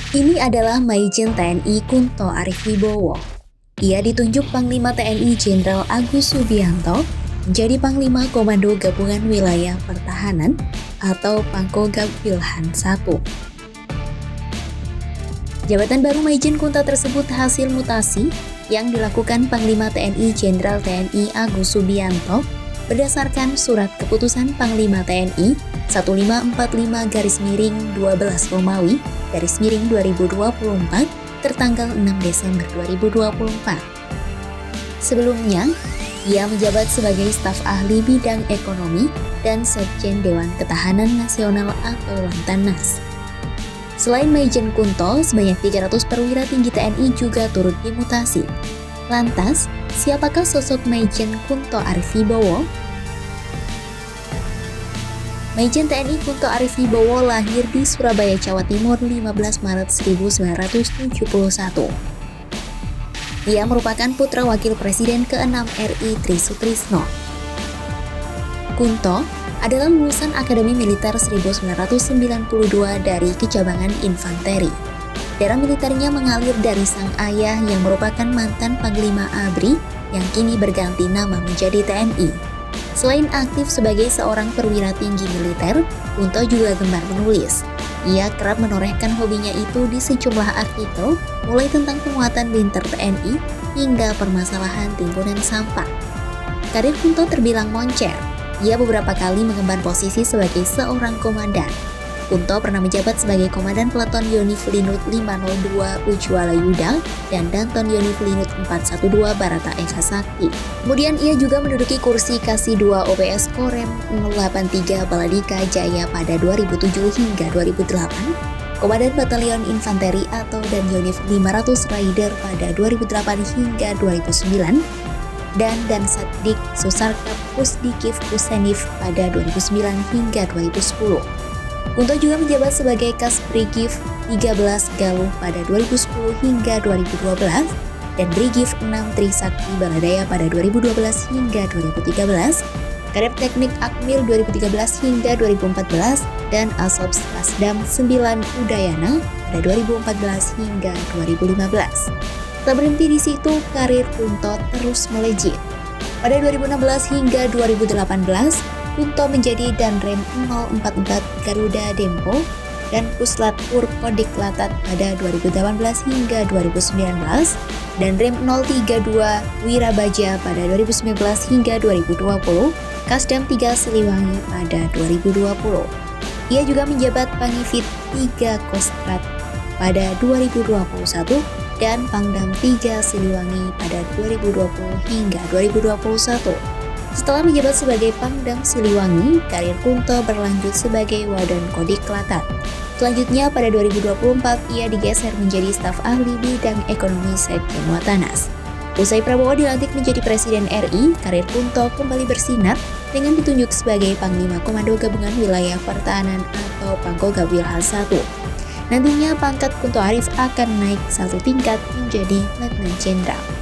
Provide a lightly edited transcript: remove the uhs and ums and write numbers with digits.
Ini adalah Maijen TNI Kunto Arif Wibowo. Ia ditunjuk Panglima TNI Jenderal Agus Subianto menjadi Panglima Komando Gabungan Wilayah Pertahanan atau Pangkogab Wilhan I. Jabatan baru Maijen Kunto tersebut hasil mutasi yang dilakukan Panglima TNI Jenderal TNI Agus Subianto berdasarkan Surat Keputusan Panglima TNI 1545-12 Romawi /2024 tertanggal 6 Desember 2024. Sebelumnya, ia menjabat sebagai staf ahli bidang ekonomi dan Sekjen Dewan Ketahanan Nasional atau Lantanas. Selain Maijen Kunto, sebanyak 300 perwira tinggi TNI juga turut dimutasi. Lantas, siapakah sosok Maijen Kunto Arif Wibowo? Maijen TNI Kunto Arif Wibowo lahir di Surabaya, Jawa Timur 15 Maret 1971. Ia merupakan putra Wakil Presiden ke-6 RI Tri Sutrisno. Kunto adalah lulusan Akademi Militer 1992 dari Kecabangan Infanteri. Darah militernya mengalir dari sang ayah yang merupakan mantan Panglima ABRI yang kini berganti nama menjadi TNI. Selain aktif sebagai seorang perwira tinggi militer, Kunto juga gemar menulis. Ia kerap menorehkan hobinya itu di sejumlah artikel, mulai tentang penguatan binter TNI hingga permasalahan timbunan sampah. Karir Kunto terbilang moncer. Ia beberapa kali mengemban posisi sebagai seorang komandan. Kunto pernah menjabat sebagai Komandan Peleton Yonif Linut 502 Ujwala Yuda dan Danton Yonif Linut 412 Barata Eka Sakti. Kemudian ia juga menduduki kursi Kasih 2 OPS Korem 083 Baladika Jaya pada 2007 hingga 2008, Komandan Batalion Infanteri atau dan Yonif 500 Raider pada 2008 hingga 2009, dan Satdik Susarkap Pusdikif Pusenif pada 2009 hingga 2010. Kunto juga menjabat sebagai Kasbrigif 13 Galuh pada 2010 hingga 2012 dan Brigif 6 Trisakti Baladaya pada 2012 hingga 2013, Kadep Teknik Akmil 2013 hingga 2014 dan Asobs Kasdam 9 Udayana pada 2014 hingga 2015. Tak berhenti di situ, karir Kunto terus melejit. Pada 2016 hingga 2018, Kunto menjadi Danrem 044 Garuda Dempo dan Puslat Kodik Latat pada 2018 hingga 2019, Danrem 032 Wirabaja pada 2019 hingga 2020, Kasdam 3 Siliwangi pada 2020. Ia juga menjabat Pangifit 3 Kostrat pada 2021 dan Pangdam 3 Siliwangi pada 2020 hingga 2021. Setelah menjabat sebagai Pangdam Siliwangi, karir Kunto berlanjut sebagai Wadan Kodik Latat. Selanjutnya pada 2024 ia digeser menjadi staf ahli bidang ekonomi Sekjen Watanas. Usai Prabowo dilantik menjadi Presiden RI, karir Kunto kembali bersinar dengan ditunjuk sebagai Panglima Komando Gabungan Wilayah Pertahanan atau Pangkogab Wilhan I. Nantinya pangkat Kunto Arif akan naik satu tingkat menjadi Letnan Jenderal.